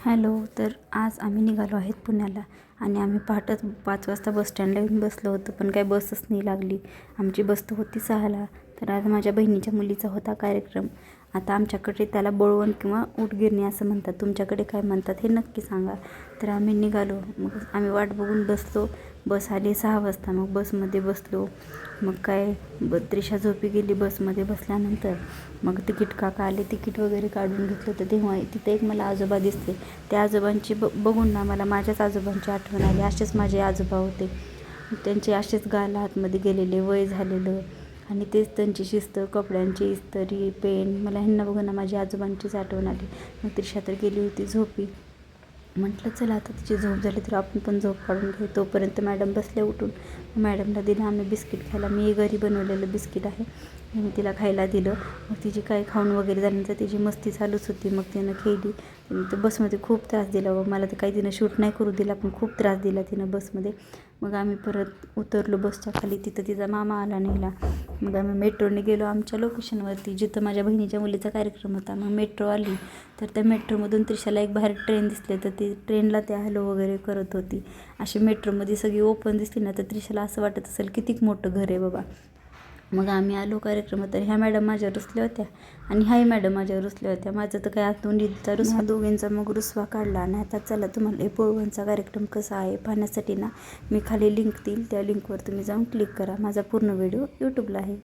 Hello. तर आज आम्ही निघालो आहेत पुण्याला आणि आम्ही पहाटेच 5 वाजता बसस्टँडला येऊन बसलो होतो, पण काही बसच नाही लागली. आमची बस तर होती 6ला. तर आज माझ्या बहिणीच्या मुलीचा होता कार्यक्रम. आता आमच्याकडे त्याला बोळवण किंवा उटगिरणी असं म्हणतात, तुमच्याकडे काय म्हणतात हे नक्की सांगा. तर आम्ही निघालो. मग आम्ही वाट बघून बसलो. बस आली 6 वाजता. मग बसमध्ये बसलो. मग काय त्रिशा झोपी गेली बसमध्ये बसल्यानंतर. मग तिकीट काका आले, तिकीट वगैरे काढून घेतलं. तर तेव्हा तिथे एक मला आजोबा दिसले. त्या आजोबांची बघून ना मला माझ्याच आजोबांची आठवण आली. असेच माझे आजोबा होते. त्यांचे असेच गाल आतमध्ये गेलेले, वय झालेलं, आणि तेच त्यांची शिस्त, कपड्यांची इस्त्री, पेन. मला ह्यांना बघून ना माझ्या आजोबांचीच आठवण आली. मग त्रिशा तर गेली होती झोपी. म्हटलं चला आता तिची झोप झाली तर आपण पण झोप काढून घेऊ. तोपर्यंत मॅडम बसल्या उठून. मॅडमला दिलं आम्ही बिस्किट खायला. मी घरी बनवलेलं बिस्किट आहे, मी तिला खायला दिलं. मग तिची काय खाऊन वगैरे झाल्यानंतर तिची मस्ती चालूच होती. मग तिनं खेळली. तर बसमध्ये खूप त्रास दिला व मला तर काही तिनं शूट नाही करू दिला, पण खूप त्रास दिला तिनं बसमध्ये. मग आम्ही परत उतरलो बसच्या खाली. तिथं तिचा मामा आला न्यायला. मग आम्ही मेट्रोने गेलो आमच्या लोकेशनवरती, जिथं माझ्या बहिणीच्या मुलीचा कार्यक्रम होता. मग मेट्रो आली. तर त्या मेट्रोमधून त्रिशाला एक बाहेर ट्रेन दिसले. तर ती ट्रेनला त्या हॅलो वगैरे करत होती. अशी मेट्रोमध्ये सगळी ओपन दिसली ना, तर त्रिशाला असं वाटत असेल किती मोठं घर आहे बाबा. मग आम्ही आलो कार्यक्रमात. तर ह्या मॅडम माझ्यावर रुसल्या होत्या आणि ह्याही मॅडम माझ्यावर रुसल्या होत्या. माझं तर काय आतून ईदचा रुसवा, दोघींचा मग रुसवा काढला. आणि आता चला तुम्हाला हे पोळवणचा कार्यक्रम कसा आहे पाहण्यासाठी ना मी खाली लिंक देईल, त्या लिंकवर तुम्ही जाऊन क्लिक करा. माझा पूर्ण व्हिडिओ यूट्यूबला आहे.